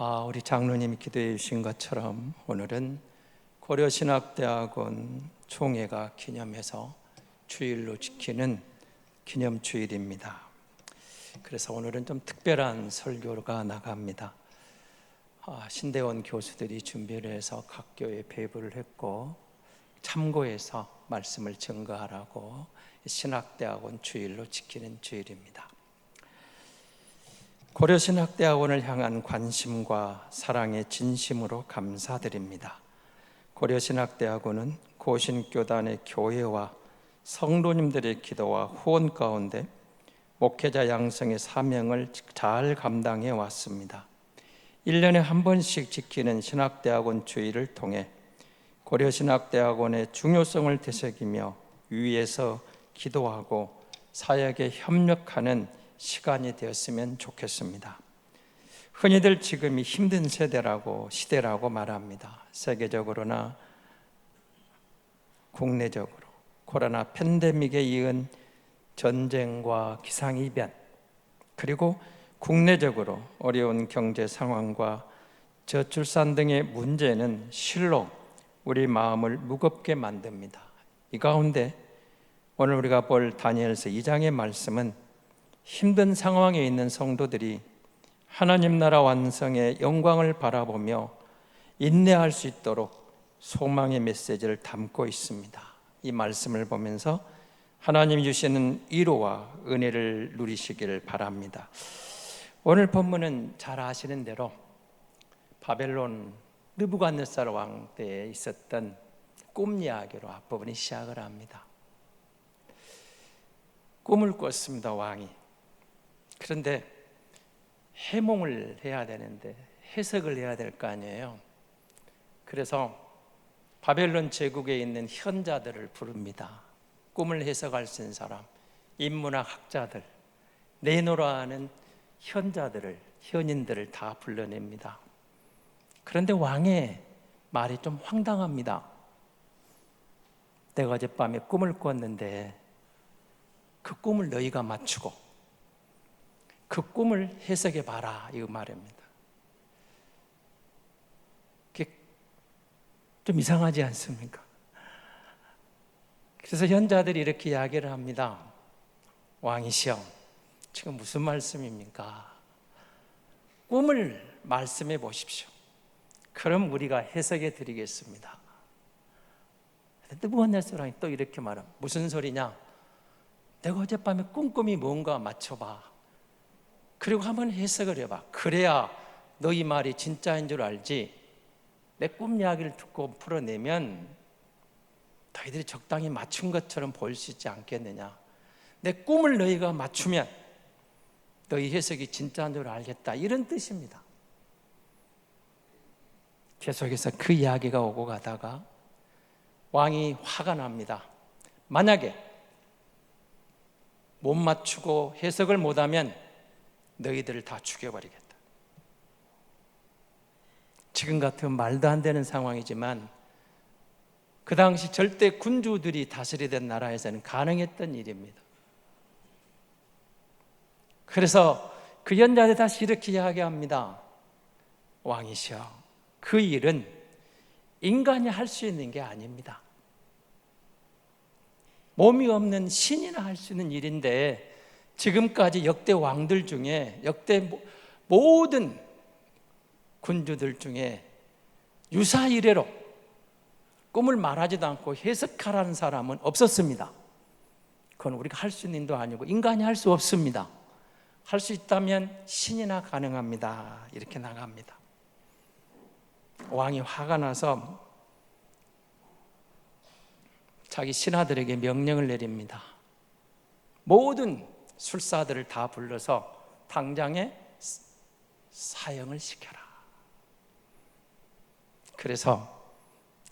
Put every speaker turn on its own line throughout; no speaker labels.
우리 장로님이 기도해 주신 것처럼 오늘은 고려신학대학원 총회가 기념해서 주일로 지키는 기념주일입니다. 그래서 오늘은 좀 특별한 설교가 나갑니다. 신대원 교수들이 준비를 해서 각 교회에 배부를 했고 참고해서 말씀을 증거하라고 신학대학원 주일로 지키는 주일입니다. 고려신학대학원을 향한 관심과 사랑에 진심으로 감사드립니다. 고려신학대학원은 고신교단의 교회와 성도님들의 기도와 후원 가운데 목회자 양성의 사명을 잘 감당해 왔습니다. 1년에 한 번씩 지키는 신학대학원 주일을 통해 고려신학대학원의 중요성을 되새기며 위에서 기도하고 사역에 협력하는 시간이 되었으면 좋겠습니다. 흔히들 지금이 힘든 시대라고 말합니다. 세계적으로나 국내적으로 코로나 팬데믹에 이은 전쟁과 기상이변, 그리고 국내적으로 어려운 경제 상황과 저출산 등의 문제는 실로 우리 마음을 무겁게 만듭니다. 이 가운데 오늘 우리가 볼 다니엘서 2장의 말씀은 힘든 상황에 있는 성도들이 하나님 나라 완성의 영광을 바라보며 인내할 수 있도록 소망의 메시지를 담고 있습니다. 이 말씀을 보면서 하나님이 주시는 위로와 은혜를 누리시기를 바랍니다. 오늘 본문은 잘 아시는 대로 바벨론 느부갓네살 왕 때에 있었던 꿈 이야기로 앞부분이 시작을 합니다. 꿈을 꿨습니다, 왕이. 그런데 해몽을 해야 되는데 해석을 해야 될 거 아니에요. 그래서 바벨론 제국에 있는 현자들을 부릅니다. 꿈을 해석할 수 있는 사람, 인문학 학자들, 내노라 하는 현인들을 다 불러냅니다. 그런데 왕의 말이 좀 황당합니다. 내가 어젯밤에 꿈을 꿨는데 그 꿈을 너희가 맞추고 그 꿈을 해석해 봐라, 이 말입니다. 그게 좀 이상하지 않습니까? 그래서 현자들이 이렇게 이야기를 합니다. 왕이시여, 지금 무슨 말씀입니까? 꿈을 말씀해 보십시오. 그럼 우리가 해석해 드리겠습니다. 느부갓네살 왕이 또 이렇게 말합니다. 무슨 소리냐? 내가 어젯밤에 꿈이 뭔가 맞춰봐. 그리고 한번 해석을 해봐. 그래야 너희 말이 진짜인 줄 알지. 내 꿈 이야기를 듣고 풀어내면 너희들이 적당히 맞춘 것처럼 보일 수 있지 않겠느냐. 내 꿈을 너희가 맞추면 너희 해석이 진짜인 줄 알겠다, 이런 뜻입니다. 계속해서 그 이야기가 오고 가다가 왕이 화가 납니다. 만약에 못 맞추고 해석을 못하면 너희들을 다 죽여버리겠다. 지금 같은 말도 안 되는 상황이지만 그 당시 절대 군주들이 다스리던 나라에서는 가능했던 일입니다. 그래서 그 현자들 다시 이렇게 이야기합니다. 왕이시여, 그 일은 인간이 할 수 있는 게 아닙니다. 몸이 없는 신이나 할 수 있는 일인데 지금까지 역대 왕들 중에 역대 모든 군주들 중에 유사 이래로 꿈을 말하지도 않고 해석하라는 사람은 없었습니다. 그건 우리가 할 수 있는 일도 아니고 인간이 할 수 없습니다. 할 수 있다면 신이나 가능합니다. 이렇게 나갑니다. 왕이 화가 나서 자기 신하들에게 명령을 내립니다. 모든 술사들을 다 불러서 당장에 사형을 시켜라. 그래서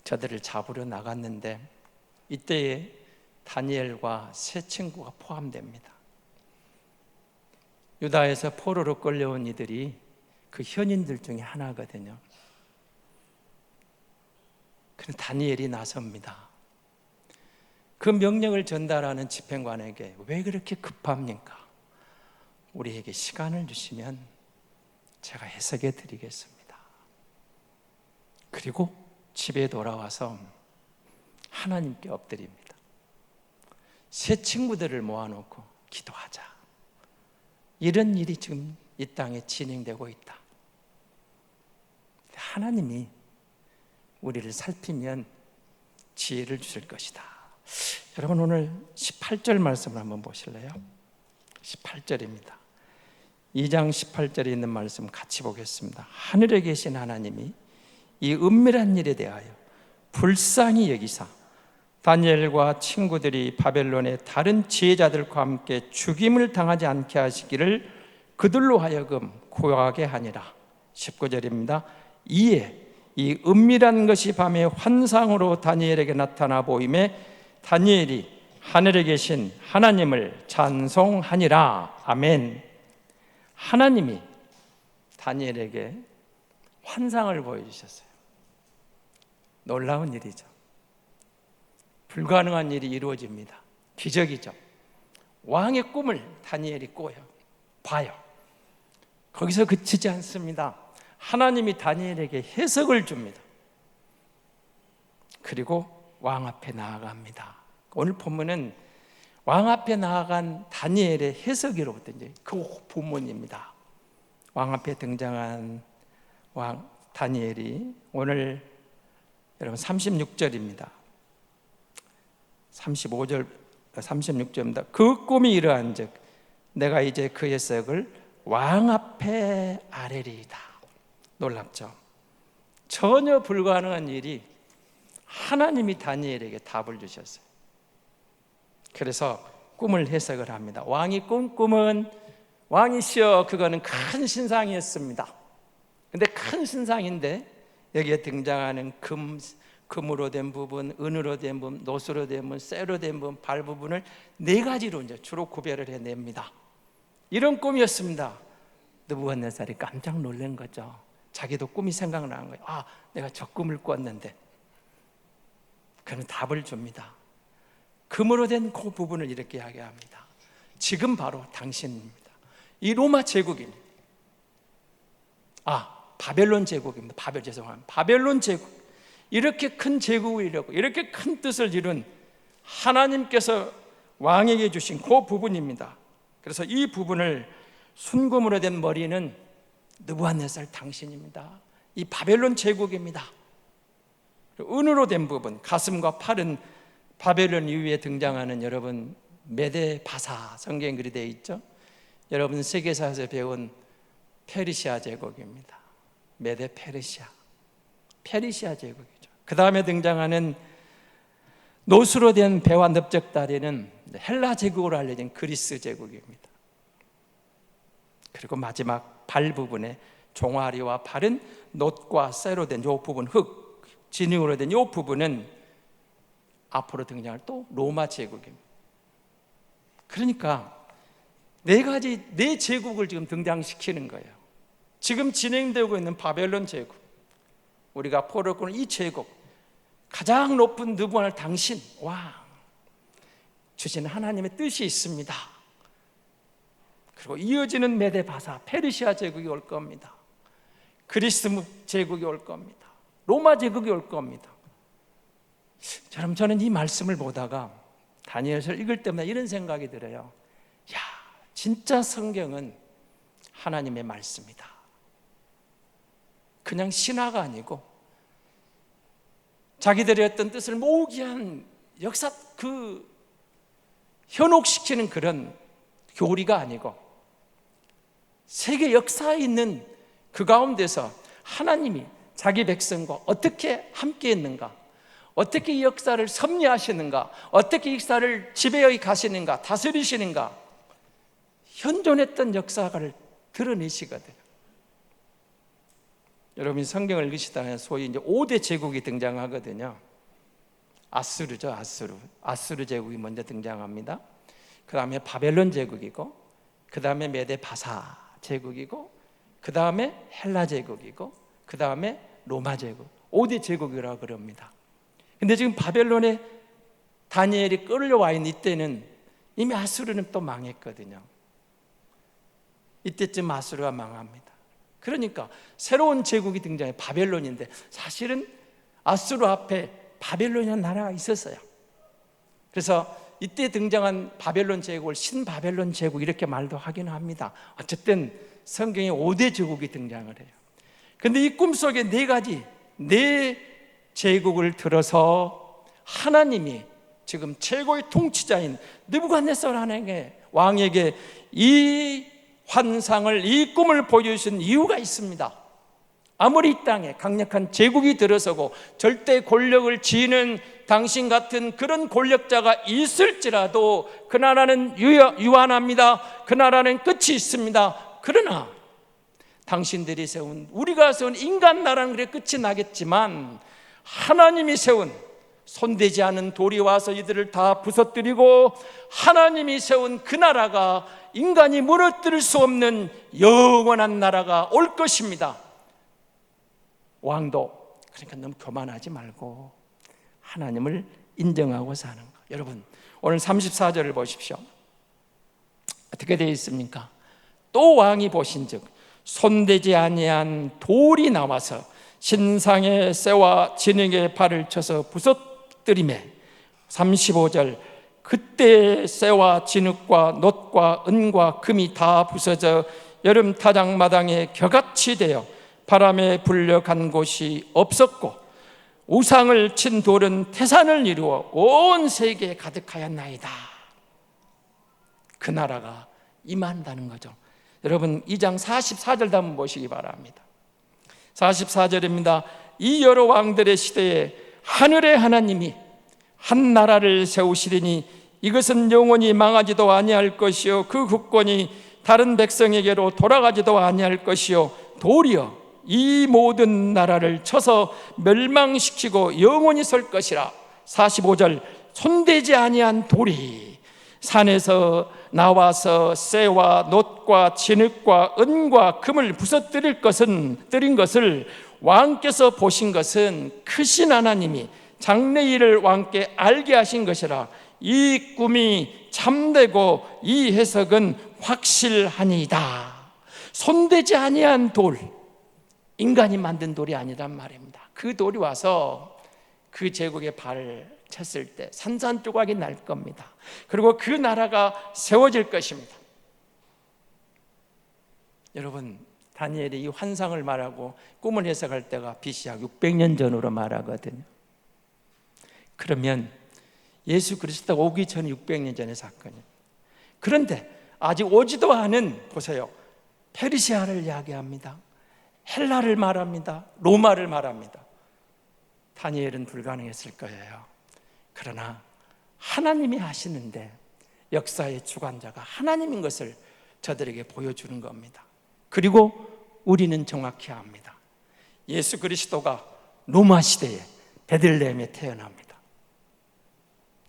저들을 잡으러 나갔는데 이때에 다니엘과 세 친구가 포함됩니다. 유다에서 포로로 끌려온 이들이 그 현인들 중에 하나거든요. 그래서 다니엘이 나섭니다. 그 명령을 전달하는 집행관에게 왜 그렇게 급합니까? 우리에게 시간을 주시면 제가 해석해 드리겠습니다. 그리고 집에 돌아와서 하나님께 엎드립니다. 새 친구들을 모아놓고 기도하자. 이런 일이 지금 이 땅에 진행되고 있다. 하나님이 우리를 살피면 지혜를 주실 것이다. 여러분, 오늘 18절 말씀을 한번 보실래요? 18절입니다. 2장 18절에 있는 말씀 같이 보겠습니다. 하늘에 계신 하나님이 이 은밀한 일에 대하여 불쌍히 여기사 다니엘과 친구들이 바벨론의 다른 지혜자들과 함께 죽임을 당하지 않게 하시기를 그들로 하여금 구하게 하니라. 19절입니다. 이에 이 은밀한 것이 밤에 환상으로 다니엘에게 나타나 보임에 다니엘이 하늘에 계신 하나님을 찬송하니라. 아멘. 하나님이 다니엘에게 환상을 보여주셨어요. 놀라운 일이죠. 불가능한 일이 이루어집니다. 기적이죠. 왕의 꿈을 다니엘이 봐요. 거기서 그치지 않습니다. 하나님이 다니엘에게 해석을 줍니다. 그리고 왕 앞에 나아갑니다. 오늘 본문은 왕 앞에 나아간 다니엘의 해석이로부터 이제 그 본문입니다. 왕 앞에 등장한 왕 다니엘이 오늘 여러분 36절입니다. 35절 36절입니다. 그 꿈이 이러한즉 내가 이제 그 해석을 왕 앞에 아뢰리이다. 놀랍죠? 전혀 불가능한 일이 하나님이 다니엘에게 답을 주셨어요. 그래서 꿈을 해석을 합니다. 왕이 꾼 꿈은 왕이시여 그거는 큰 신상이었습니다. 근데 큰 신상인데 여기에 등장하는 금으로 된 부분, 은으로 된 부분, 노수로 된 부분, 쇠로 된 부분, 발 부분을 네 가지로 이제 주로 구별을 해냅니다. 이런 꿈이었습니다. 느부갓네살이 깜짝 놀란 거죠. 자기도 꿈이 생각나는 거예요. 아, 내가 저 꿈을 꿨는데. 그는 답을 줍니다. 금으로 된 그 부분을 이렇게 이야기합니다. 지금 바로 당신입니다. 이 로마 제국입니다. 바벨론 제국입니다. 바벨론 제국. 이렇게 큰 제국을 이루고 이렇게 큰 뜻을 이룬 하나님께서 왕에게 주신 그 부분입니다. 그래서 이 부분을 순금으로 된 머리는 느부갓네살 당신입니다. 이 바벨론 제국입니다. 은으로 된 부분, 가슴과 팔은 바벨론 이후에 등장하는 여러분 메데 바사 성경 글이 되어 있죠. 여러분 세계사에서 배운 페르시아 제국입니다. 메데 페르시아 제국이죠. 그 다음에 등장하는 노수로 된 배와 넓적다리는 헬라 제국으로 알려진 그리스 제국입니다. 그리고 마지막 발 부분에 종아리와 발은 놋과 쇠로 된 이 부분, 흙, 진흙으로 된 이 부분은 앞으로 등장할 또 로마 제국입니다. 그러니까 네 제국을 지금 등장시키는 거예요. 지금 진행되고 있는 바벨론 제국, 우리가 포로꾼 이 제국, 가장 높은 느부갓네살 당신 왕 주시는 하나님의 뜻이 있습니다. 그리고 이어지는 메데 바사 페르시아 제국이 올 겁니다. 그리스 제국이 올 겁니다. 로마 제국이 올 겁니다. 여러분, 저는 이 말씀을 보다가 다니엘서를 읽을 때마다 이런 생각이 들어요. 야, 진짜 성경은 하나님의 말씀이다. 그냥 신화가 아니고 자기들의 어떤 뜻을 모으기 위한 역사 현혹시키는 그런 교리가 아니고 세계 역사에 있는 그 가운데서 하나님이 자기 백성과 어떻게 함께 했는가, 어떻게 이 역사를 섭리하시는가, 어떻게 이 역사를 지배해 가시는가, 다스리시는가, 현존했던 역사를 드러내시거든요. 여러분이 성경을 읽으시다가 소위 이제 5대 제국이 등장하거든요. 아수르죠, 아수르 제국이 먼저 등장합니다. 그 다음에 바벨론 제국이고, 그 다음에 메데 바사 제국이고, 그 다음에 헬라 제국이고, 그 다음에 로마 제국, 5대 제국이라고 그럽니다. 근데 지금 바벨론에 다니엘이 끌려와 있는 이때는 이미 아수르는 또 망했거든요. 이때쯤 아수르가 망합니다. 그러니까 새로운 제국이 등장해 바벨론인데 사실은 아수르 앞에 바벨론이라는 나라가 있었어요. 그래서 이때 등장한 바벨론 제국을 신바벨론 제국 이렇게 말도 하긴 합니다. 어쨌든 성경에 5대 제국이 등장을 해요. 근데 이 꿈속에 네 제국을 들어서 하나님이 지금 최고의 통치자인 느부갓네살 왕에게 이 환상을, 이 꿈을 보여주신 이유가 있습니다. 아무리 이 땅에 강력한 제국이 들어서고 절대 권력을 쥐는 당신 같은 그런 권력자가 있을지라도 그 나라는 유한합니다. 그 나라는 끝이 있습니다. 그러나 당신들이 세운, 우리가 세운 인간 나라는 그래 끝이 나겠지만 하나님이 세운, 손대지 않은 돌이 와서 이들을 다 부서뜨리고 하나님이 세운 그 나라가 인간이 무너뜨릴 수 없는 영원한 나라가 올 것입니다. 왕도 그러니까 너무 교만하지 말고 하나님을 인정하고 사는 것. 여러분 오늘 34절을 보십시오. 어떻게 되어 있습니까? 또 왕이 보신즉 손대지 아니한 돌이 나와서 신상의 쇠와 진흙의 발을 쳐서 부서뜨리매 35절 그때 쇠와 진흙과 놋과 은과 금이 다 부서져 여름 타작마당에 겨같이 되어 바람에 불려간 곳이 없었고 우상을 친 돌은 태산을 이루어 온 세계에 가득하였나이다. 그 나라가 임한다는 거죠. 여러분 2장 44절도 한번 보시기 바랍니다. 44절입니다. 이 여러 왕들의 시대에 하늘의 하나님이 한 나라를 세우시리니 이것은 영원히 망하지도 아니할 것이요 그 국권이 다른 백성에게로 돌아가지도 아니할 것이요 도리어 이 모든 나라를 쳐서 멸망시키고 영원히 설 것이라. 45절 손대지 아니한 돌이 산에서 나와서 쇠와 놋과 진흙과 은과 금을 부서뜨린 것을 왕께서 보신 것은 크신 하나님이 장래일을 왕께 알게 하신 것이라. 이 꿈이 참되고 이 해석은 확실하니이다. 손대지 아니한 돌, 인간이 만든 돌이 아니란 말입니다. 그 돌이 와서 그 제국의 발을 쳤을 때 산산조각이 날 겁니다. 그리고 그 나라가 세워질 것입니다. 여러분 다니엘이 이 환상을 말하고 꿈을 해석할 때가 BC 약 600년 전으로 말하거든요. 그러면 예수 그리스도가 오기 전 600년 전의 사건이에요. 그런데 아직 오지도 않은, 보세요, 페르시아를 이야기합니다. 헬라를 말합니다. 로마를 말합니다. 다니엘은 불가능했을 거예요. 그러나 하나님이 하시는데 역사의 주관자가 하나님인 것을 저들에게 보여주는 겁니다. 그리고 우리는 정확히 압니다. 예수 그리스도가 로마 시대에 베들레헴에 태어납니다.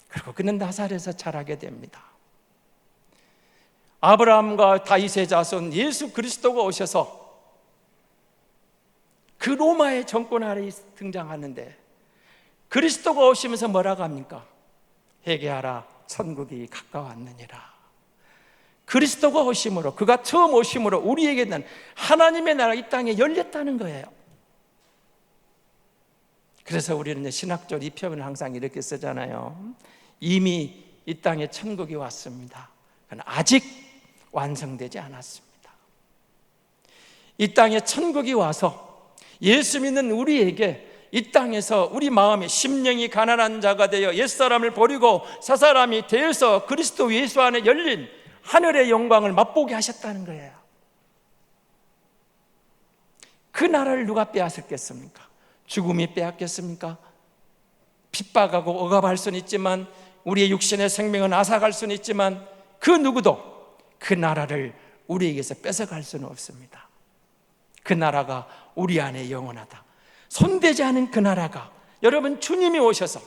그리고 그는 나사렛에서 자라게 됩니다. 아브라함과 다윗의 자손 예수 그리스도가 오셔서 그 로마의 정권 아래 등장하는데 그리스도가 오시면서 뭐라고 합니까? 회개하라, 천국이 가까웠느니라. 그리스도가 오심으로, 그가 처음 오심으로 우리에게는 하나님의 나라가 이 땅에 열렸다는 거예요. 그래서 우리는 신학적 이 표현을 항상 이렇게 쓰잖아요. 이미 이 땅에 천국이 왔습니다. 그러나 아직 완성되지 않았습니다. 이 땅에 천국이 와서 예수 믿는 우리에게 이 땅에서 우리 마음에 심령이 가난한 자가 되어 옛사람을 버리고 새사람이 되어서 그리스도 예수 안에 열린 하늘의 영광을 맛보게 하셨다는 거예요. 그 나라를 누가 빼앗았겠습니까? 죽음이 빼앗겠습니까? 핍박하고 억압할 수는 있지만 우리의 육신의 생명은 앗아갈 수는 있지만 그 누구도 그 나라를 우리에게서 뺏어갈 수는 없습니다. 그 나라가 우리 안에 영원하다. 손대지 않은 그 나라가, 여러분 주님이 오셔서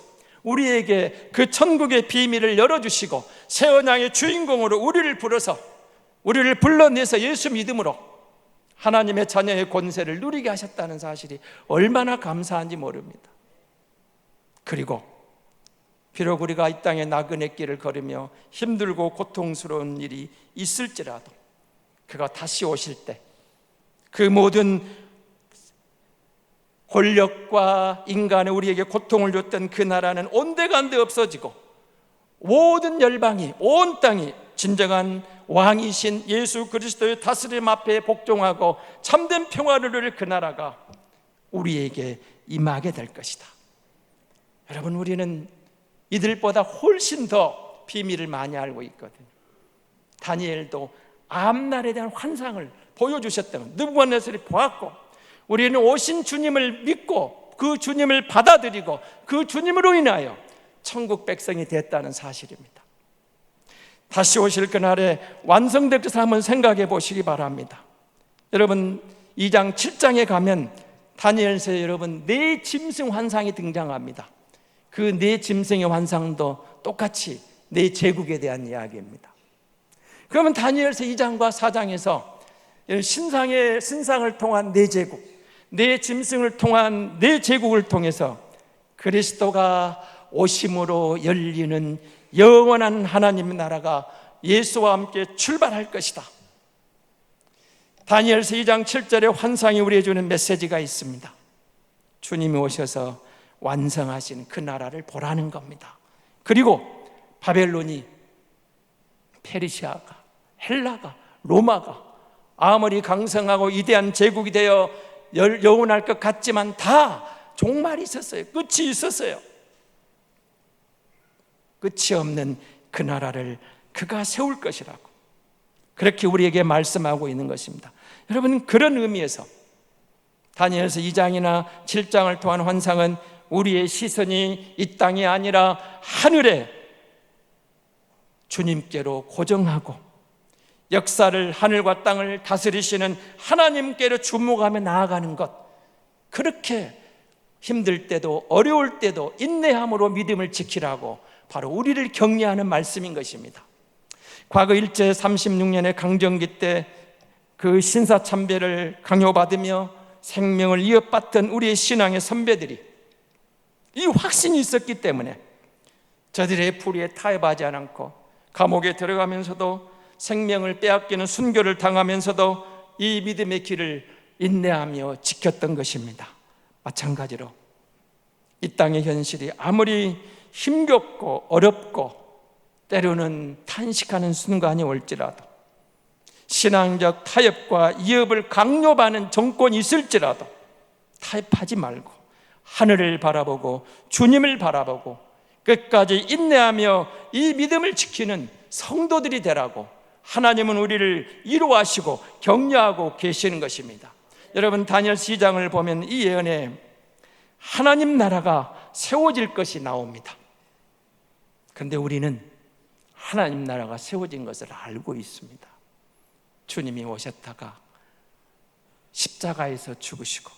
우리에게 그 천국의 비밀을 열어주시고 새 언약의 주인공으로 우리를 불러내서 예수 믿음으로 하나님의 자녀의 권세를 누리게 하셨다는 사실이 얼마나 감사한지 모릅니다. 그리고 비록 우리가 이 땅에 나그네 길을 걸으며 힘들고 고통스러운 일이 있을지라도 그가 다시 오실 때 그 모든 권력과 인간의 우리에게 고통을 줬던 그 나라는 온데간데 없어지고 모든 열방이, 온 땅이 진정한 왕이신 예수 그리스도의 다스림 앞에 복종하고 참된 평화를 누릴 그 나라가 우리에게 임하게 될 것이다. 여러분, 우리는 이들보다 훨씬 더 비밀을 많이 알고 있거든요. 다니엘도 앞날에 대한 환상을 보여주셨던 느부갓네살이 보았고, 우리는 오신 주님을 믿고 그 주님을 받아들이고 그 주님으로 인하여 천국 백성이 됐다는 사실입니다. 다시 오실 그날에 완성될 것을 한번 생각해 보시기 바랍니다. 여러분, 2장 7장에 가면 다니엘서에 여러분 네 짐승 환상이 등장합니다. 그 네 짐승의 환상도 똑같이 네 제국에 대한 이야기입니다. 그러면 다니엘서 2장과 4장에서 신상을 통한 네 제국, 네 짐승을 통한 네 제국을 통해서 그리스도가 오심으로 열리는 영원한 하나님 나라가 예수와 함께 출발할 것이다. 다니엘서 2장 7절의 환상이 우리에게 주는 메시지가 있습니다. 주님이 오셔서 완성하신 그 나라를 보라는 겁니다. 그리고 바벨론이, 페르시아가, 헬라가, 로마가 아무리 강성하고 위대한 제국이 되어 영원할 것 같지만 다 종말이 있었어요. 끝이 있었어요. 끝이 없는 그 나라를 그가 세울 것이라고 그렇게 우리에게 말씀하고 있는 것입니다. 여러분, 그런 의미에서 다니엘서 2장이나 7장을 통한 환상은 우리의 시선이 이 땅이 아니라 하늘에 주님께로 고정하고 역사를, 하늘과 땅을 다스리시는 하나님께로 주목하며 나아가는 것, 그렇게 힘들 때도 어려울 때도 인내함으로 믿음을 지키라고 바로 우리를 격려하는 말씀인 것입니다. 과거 일제 36년의 강점기 때 그 신사참배를 강요받으며 생명을 이어받던 우리의 신앙의 선배들이 이 확신이 있었기 때문에 저들의 불의에 타협하지 않고 감옥에 들어가면서도 생명을 빼앗기는 순교를 당하면서도 이 믿음의 길을 인내하며 지켰던 것입니다. 마찬가지로 이 땅의 현실이 아무리 힘겹고 어렵고 때로는 탄식하는 순간이 올지라도, 신앙적 타협과 이업을 강요받는 정권이 있을지라도 타협하지 말고 하늘을 바라보고 주님을 바라보고 끝까지 인내하며 이 믿음을 지키는 성도들이 되라고 하나님은 우리를 위로하시고 격려하고 계시는 것입니다. 여러분, 다니엘 2장을 보면 이 예언에 하나님 나라가 세워질 것이 나옵니다. 그런데 우리는 하나님 나라가 세워진 것을 알고 있습니다. 주님이 오셨다가 십자가에서 죽으시고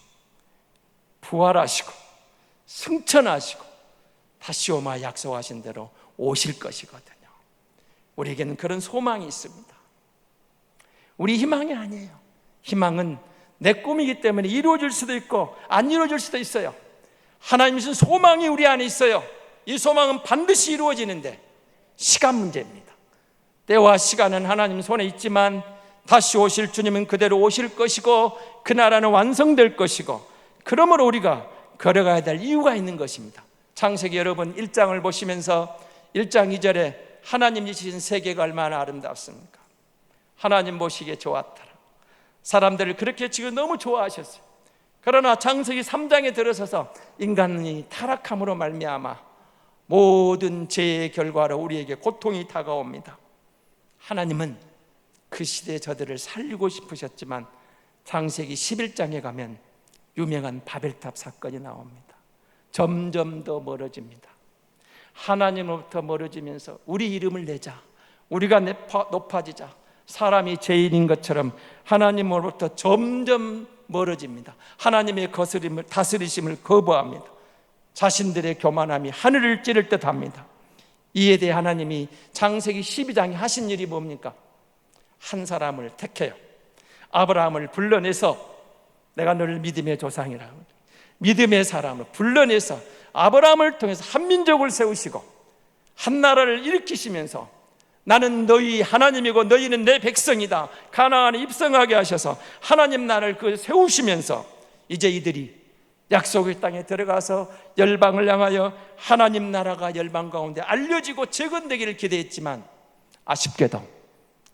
부활하시고 승천하시고 다시 오마 약속하신 대로 오실 것이거든요. 우리에게는 그런 소망이 있습니다. 우리 희망이 아니에요. 희망은 내 꿈이기 때문에 이루어질 수도 있고 안 이루어질 수도 있어요. 하나님 주신 소망이 우리 안에 있어요. 이 소망은 반드시 이루어지는데 시간 문제입니다. 때와 시간은 하나님 손에 있지만 다시 오실 주님은 그대로 오실 것이고 그 나라는 완성될 것이고, 그러므로 우리가 걸어가야 될 이유가 있는 것입니다. 창세기 여러분 1장을 보시면서 1장 2절에 하나님 지으신 세계가 얼마나 아름답습니까? 하나님 보시기에 좋았더라. 사람들을 그렇게 지금 너무 좋아하셨어요. 그러나 창세기 3장에 들어서서 인간이 타락함으로 말미암아 모든 죄의 결과로 우리에게 고통이 다가옵니다. 하나님은 그 시대에 저들을 살리고 싶으셨지만 창세기 11장에 가면 유명한 바벨탑 사건이 나옵니다. 점점 더 멀어집니다. 하나님으로부터 멀어지면서 우리 이름을 내자, 우리가 높아지자, 사람이 죄인인 것처럼 하나님으로부터 점점 멀어집니다. 하나님의 다스리심을 거부합니다. 자신들의 교만함이 하늘을 찌를 듯 합니다. 이에 대해 하나님이 창세기 12장에 하신 일이 뭡니까? 한 사람을 택해요. 아브라함을 불러내서 내가 너를 믿음의 조상이라, 믿음의 사람을 불러내서 아브라함을 통해서 한 민족을 세우시고 한 나라를 일으키시면서 나는 너희 하나님이고 너희는 내 백성이다. 가나안에 입성하게 하셔서 하나님 나라를 세우시면서 이제 이들이 약속의 땅에 들어가서 열방을 향하여 하나님 나라가 열방 가운데 알려지고 재건되기를 기대했지만 아쉽게도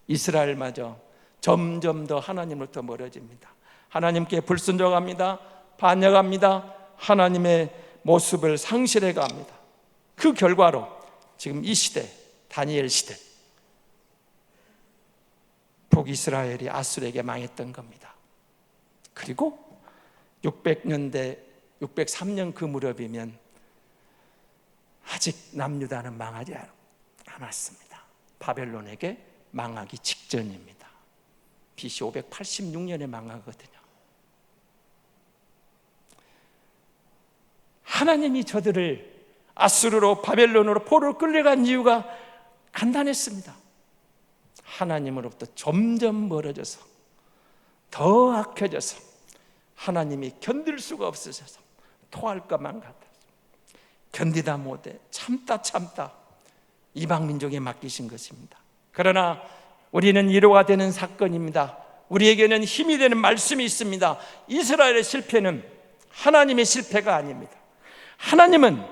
이스라엘마저 점점 더 하나님으로부터 멀어집니다. 하나님께 불순종합니다. 반역합니다. 하나님의 모습을 상실해 갑니다. 그 결과로 지금 이 시대, 다니엘 시대, 북이스라엘이 아수르에게 망했던 겁니다. 그리고 600년대 603년 그 무렵이면 아직 남유다는 망하지 않았습니다. 바벨론에게 망하기 직전입니다. BC 586년에 망하거든요. 하나님이 저들을 아수르로 바벨론으로 포로로 끌려간 이유가 간단했습니다. 하나님으로부터 점점 멀어져서 더 악해져서 하나님이 견딜 수가 없으셔서 토할 것만 같아서 견디다 못해 참다 이방 민족에 맡기신 것입니다. 그러나 우리는 위로가 되는 사건입니다. 우리에게는 힘이 되는 말씀이 있습니다. 이스라엘의 실패는 하나님의 실패가 아닙니다. 하나님은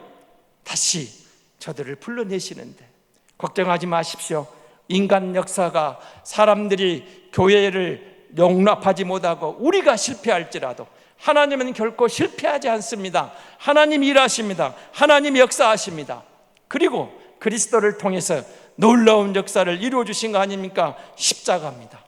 다시 저들을 불러내시는데 걱정하지 마십시오. 인간 역사가 사람들이 교회를 용납하지 못하고 우리가 실패할지라도 하나님은 결코 실패하지 않습니다. 하나님이 일하십니다. 하나님이 역사하십니다. 그리고 그리스도를 통해서 놀라운 역사를 이루어 주신 거 아닙니까? 십자가입니다.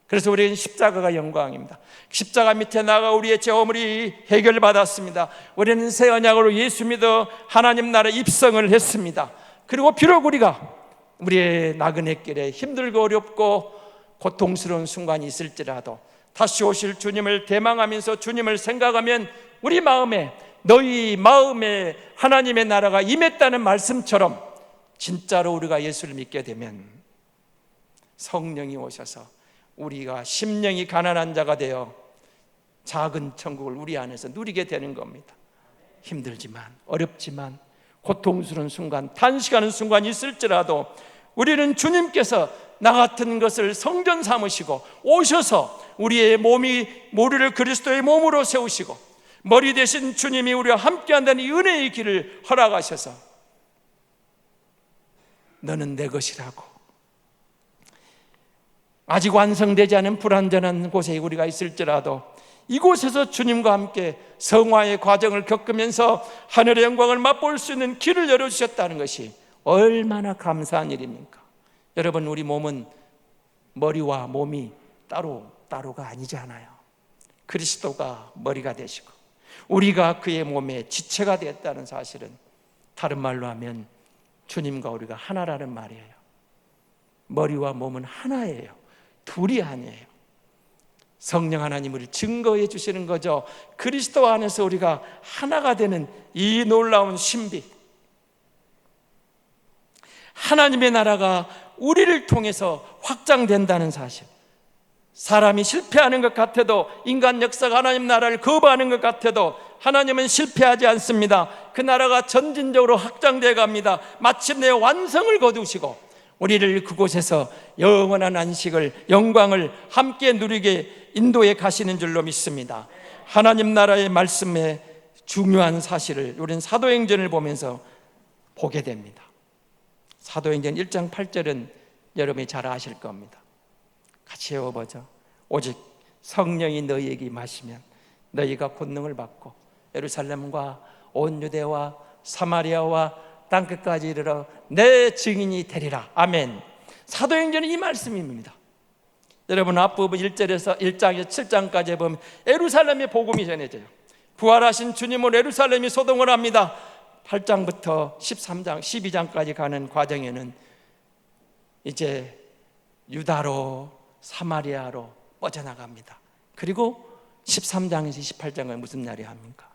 그래서 우리는 십자가가 영광입니다. 십자가 밑에 나가 우리의 죄오물이 해결받았습니다. 우리는 새 언약으로 예수 믿어 하나님 나라 입성을 했습니다. 그리고 비록 우리가 우리의 나그네 길에 힘들고 어렵고 고통스러운 순간이 있을지라도 다시 오실 주님을 대망하면서 주님을 생각하면 우리 마음에 너희 마음에 하나님의 나라가 임했다는 말씀처럼 진짜로 우리가 예수를 믿게 되면 성령이 오셔서 우리가 심령이 가난한 자가 되어 작은 천국을 우리 안에서 누리게 되는 겁니다. 힘들지만 어렵지만 고통스러운 순간, 단식하는 순간이 있을지라도 우리는 주님께서 나 같은 것을 성전 삼으시고 오셔서 우리의 우리를 그리스도의 몸으로 세우시고 머리 대신 주님이 우리와 함께한다는 이 은혜의 길을 허락하셔서 너는 내 것이라고, 아직 완성되지 않은 불완전한 곳에 우리가 있을지라도 이곳에서 주님과 함께 성화의 과정을 겪으면서 하늘의 영광을 맛볼 수 있는 길을 열어주셨다는 것이 얼마나 감사한 일입니까? 여러분, 우리 몸은 머리와 몸이 따로가 아니잖아요. 그리스도가 머리가 되시고 우리가 그의 몸의 지체가 되었다는 사실은 다른 말로 하면 주님과 우리가 하나라는 말이에요. 머리와 몸은 하나예요. 둘이 아니에요. 성령 하나님을 증거해 주시는 거죠. 그리스도 안에서 우리가 하나가 되는 이 놀라운 신비, 하나님의 나라가 우리를 통해서 확장된다는 사실. 사람이 실패하는 것 같아도, 인간 역사가 하나님 나라를 거부하는 것 같아도 하나님은 실패하지 않습니다. 그 나라가 전진적으로 확장되어 갑니다. 마침내 완성을 거두시고 우리를 그곳에서 영원한 안식을, 영광을 함께 누리게 인도해 가시는 줄로 믿습니다. 하나님 나라의 말씀의 중요한 사실을 우리는 사도행전을 보면서 보게 됩니다. 사도행전 1장 8절은 여러분이 잘 아실 겁니다. 같이 외워보죠. 오직 성령이 너희에게 임하시면 너희가 권능을 받고 예루살렘과 온 유대와 사마리아와 땅끝까지 이르러 내 증인이 되리라. 아멘. 사도행전은 이 말씀입니다. 여러분, 앞부분 1절에서 1장에서 7장까지 보면 예루살렘의 복음이 전해져요. 부활하신 주님은 예루살렘이 소동을 합니다. 8장부터 13장, 12장까지 가는 과정에는 이제 유다로 사마리아로 뻗어나갑니다. 그리고 13장에서 28장은 무슨 날이 합니까?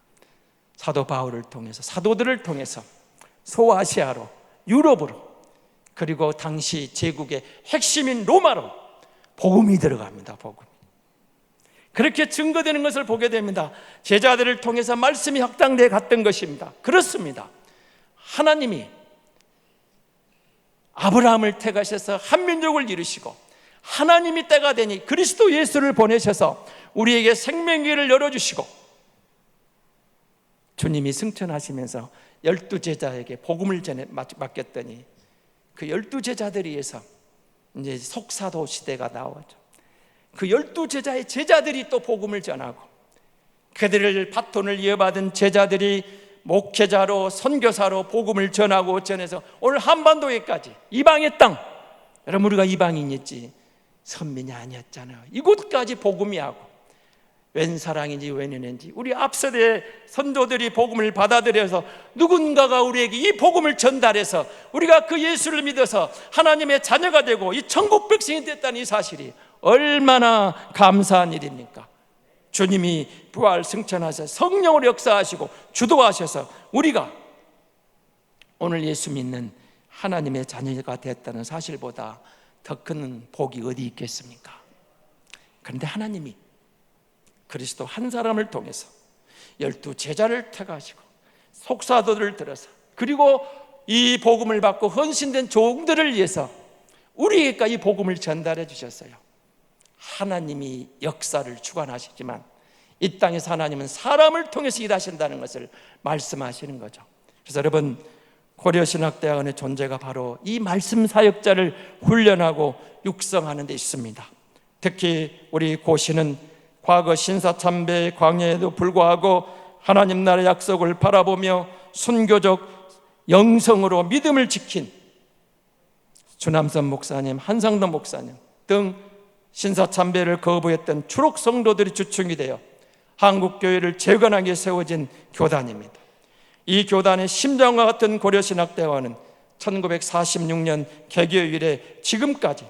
사도 바울을 통해서, 사도들을 통해서 소아시아로, 유럽으로, 그리고 당시 제국의 핵심인 로마로 복음이 들어갑니다. 복음. 그렇게 증거되는 것을 보게 됩니다. 제자들을 통해서 말씀이 확장되어 갔던 것입니다. 그렇습니다. 하나님이 아브라함을 택하셔서 한 민족을 이루시고 하나님이 때가 되니 그리스도 예수를 보내셔서 우리에게 생명길을 열어주시고 주님이 승천하시면서 12제자에게 복음을 맡겼더니 그 12제자들에 의해서 이제 속사도 시대가 나오죠. 그 12제자의 제자들이 또 복음을 전하고 그들을 바톤을 이어받은 제자들이 목회자로 선교사로 복음을 전하고 전해서 오늘 한반도에까지 이방의 땅, 여러분 우리가 이방인이었지 선민이 아니었잖아요. 이곳까지 복음이 하고 웬 사랑인지 웬 은혜인지 우리 앞서대 선조들이 복음을 받아들여서 누군가가 우리에게 이 복음을 전달해서 우리가 그 예수를 믿어서 하나님의 자녀가 되고 이 천국 백성이 됐다는 이 사실이 얼마나 감사한 일입니까? 주님이 부활 승천하셔서 성령으로 역사하시고 주도하셔서 우리가 오늘 예수 믿는 하나님의 자녀가 됐다는 사실보다 더 큰 복이 어디 있겠습니까? 그런데 하나님이 그리스도 한 사람을 통해서 12제자를 택하시고 속사도들을 들어서 그리고 이 복음을 받고 헌신된 종들을 위해서 우리에게 이 복음을 전달해 주셨어요. 하나님이 역사를 주관하시지만 이 땅에서 하나님은 사람을 통해서 일하신다는 것을 말씀하시는 거죠. 그래서 여러분 고려신학대학원의 존재가 바로 이 말씀 사역자를 훈련하고 육성하는 데 있습니다. 특히 우리 고시는 과거 신사참배의 광야에도 불구하고 하나님 나라의 약속을 바라보며 순교적 영성으로 믿음을 지킨 주남선 목사님, 한상도 목사님 등 신사참배를 거부했던 추록 성도들이 주축이 되어 한국교회를 재건하게 세워진 교단입니다. 이 교단의 심장과 같은 고려신학대학원은 1946년 개교 이래 지금까지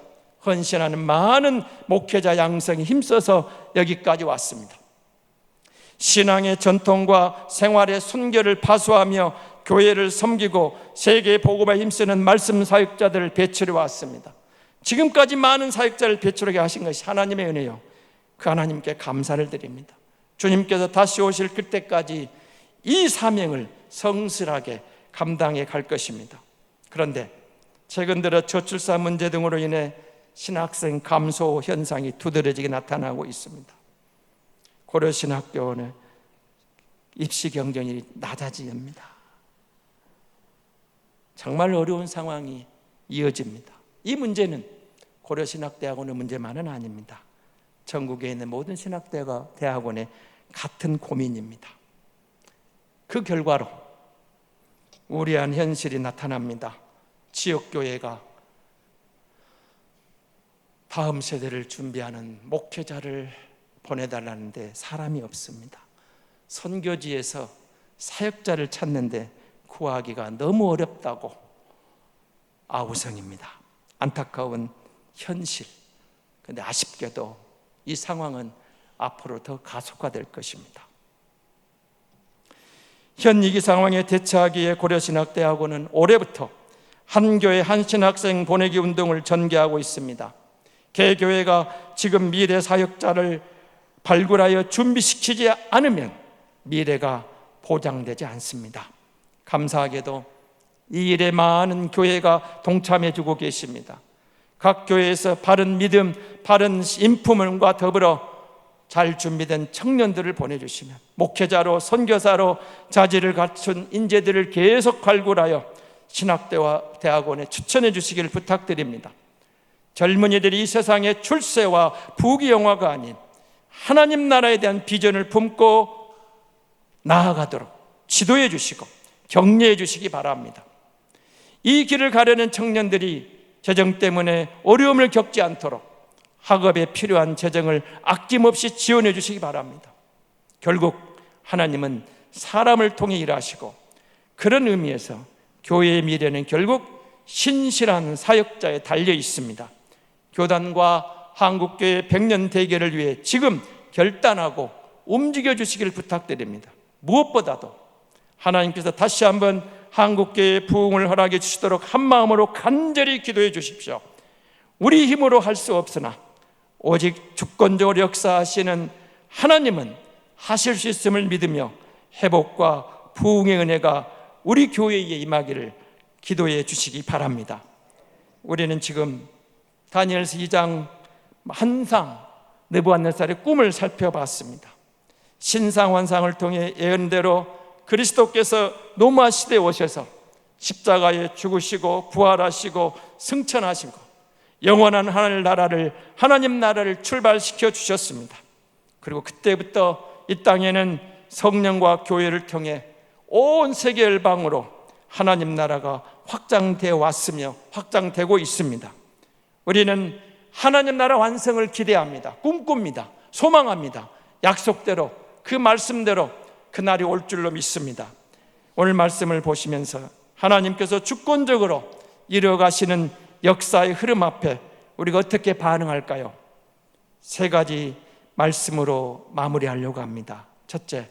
헌신하는 많은 목회자 양성에 힘써서 여기까지 왔습니다. 신앙의 전통과 생활의 순결을 파수하며 교회를 섬기고 세계 복음에 힘쓰는 말씀 사역자들을 배출해 왔습니다. 지금까지 많은 사역자를 배출하게 하신 것이 하나님의 은혜요, 그 하나님께 감사를 드립니다. 주님께서 다시 오실 그때까지 이 사명을 성실하게 감당해 갈 것입니다. 그런데 최근 들어 저출산 문제 등으로 인해 신학생 감소 현상이 두드러지게 나타나고 있습니다. 고려신학교원의 입시 경쟁이 낮아집니다. 정말 어려운 상황이 이어집니다. 이 문제는 고려신학대학원의 문제만은 아닙니다. 전국에 있는 모든 신학대학원의 같은 고민입니다. 그 결과로 우려한 현실이 나타납니다. 지역교회가 다음 세대를 준비하는 목회자를 보내달라는데 사람이 없습니다. 선교지에서 사역자를 찾는데 구하기가 너무 어렵다고 아우성입니다. 안타까운 현실. 그런데 아쉽게도 이 상황은 앞으로 더 가속화될 것입니다. 현 위기 상황에 대처하기 위해 고려신학대학원은 올해부터 한 교회 한 신학생 보내기 운동을 전개하고 있습니다. 개교회가 지금 미래 사역자를 발굴하여 준비시키지 않으면 미래가 보장되지 않습니다. 감사하게도 이 일에 많은 교회가 동참해주고 계십니다. 각 교회에서 바른 믿음, 바른 인품과 더불어 잘 준비된 청년들을 보내주시면 목회자로 선교사로 자질을 갖춘 인재들을 계속 발굴하여 신학대와 대학원에 추천해 주시기를 부탁드립니다. 젊은이들이 이 세상의 출세와 부귀영화가 아닌 하나님 나라에 대한 비전을 품고 나아가도록 지도해 주시고 격려해 주시기 바랍니다. 이 길을 가려는 청년들이 재정 때문에 어려움을 겪지 않도록 학업에 필요한 재정을 아낌없이 지원해 주시기 바랍니다. 결국 하나님은 사람을 통해 일하시고 그런 의미에서 교회의 미래는 결국 신실한 사역자에 달려 있습니다. 교단과 한국교회 100년 대계를 위해 지금 결단하고 움직여 주시기를 부탁드립니다. 무엇보다도 하나님께서 다시 한번 한국교회의 부흥을 허락해 주시도록 한마음으로 간절히 기도해 주십시오. 우리 힘으로 할 수 없으나 오직 주권적으로 역사하시는 하나님은 하실 수 있음을 믿으며 회복과 부흥의 은혜가 우리 교회에 임하기를 기도해 주시기 바랍니다. 우리는 지금 다니엘서 2장 한상 느부갓네살의 꿈을 살펴봤습니다. 신상환상을 통해 예언대로 그리스도께서 노마 시대에 오셔서 십자가에 죽으시고 부활하시고 승천하시고 영원한 하나님 나라를 출발시켜 주셨습니다. 그리고 그때부터 이 땅에는 성령과 교회를 통해 온 세계 열방으로 하나님 나라가 확장되어 왔으며 확장되고 있습니다. 우리는 하나님 나라 완성을 기대합니다. 꿈꿉니다. 소망합니다. 약속대로, 그 말씀대로 그날이 올 줄로 믿습니다. 오늘 말씀을 보시면서 하나님께서 주권적으로 이루어가시는 역사의 흐름 앞에 우리가 어떻게 반응할까요? 세 가지 말씀으로 마무리하려고 합니다. 첫째,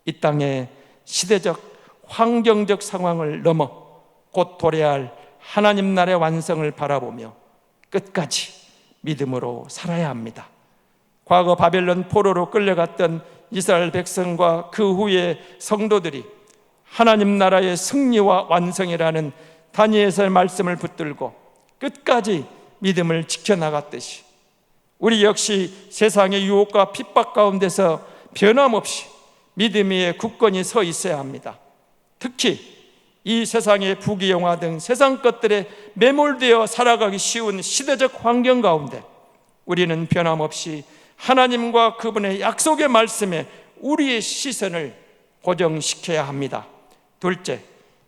이 땅의 시대적 환경적 상황을 넘어 곧 도래해야 할 하나님 나라의 완성을 바라보며 끝까지 믿음으로 살아야 합니다. 과거 바벨론 포로로 끌려갔던 이스라엘 백성과 그 후에 성도들이 하나님 나라의 승리와 완성이라는 다니엘서의 말씀을 붙들고 끝까지 믿음을 지켜나갔듯이 우리 역시 세상의 유혹과 핍박 가운데서 변함없이 믿음 위에 굳건히 서 있어야 합니다. 특히 이 세상의 부귀영화 등 세상 것들에 매몰되어 살아가기 쉬운 시대적 환경 가운데 우리는 변함없이 하나님과 그분의 약속의 말씀에 우리의 시선을 고정시켜야 합니다. 둘째,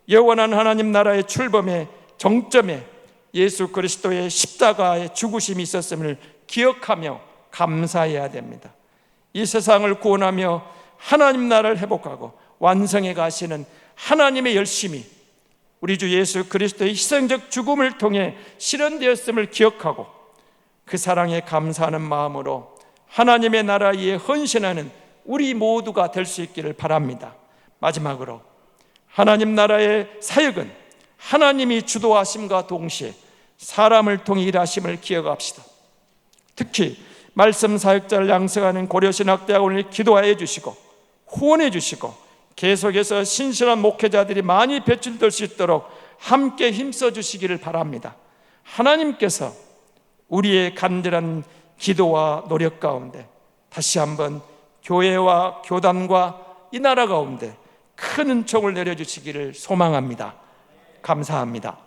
영원한 하나님 나라의 출범의 정점에 예수 그리스도의 십자가의 죽으심이 있었음을 기억하며 감사해야 됩니다. 이 세상을 구원하며 하나님 나라를 회복하고 완성해 가시는 하나님의 열심이 우리 주 예수 그리스도의 희생적 죽음을 통해 실현되었음을 기억하고 그 사랑에 감사하는 마음으로 하나님의 나라 위에 헌신하는 우리 모두가 될 수 있기를 바랍니다. 마지막으로 하나님 나라의 사역은 하나님이 주도하심과 동시에 사람을 통해 일하심을 기억합시다. 특히 말씀 사역자를 양성하는 고려신학대학원을 기도하여 주시고 후원해 주시고 계속해서 신실한 목회자들이 많이 배출될 수 있도록 함께 힘써 주시기를 바랍니다. 하나님께서 우리의 간절한 기도와 노력 가운데 다시 한번 교회와 교단과 이 나라 가운데 큰 은총을 내려주시기를 소망합니다. 감사합니다.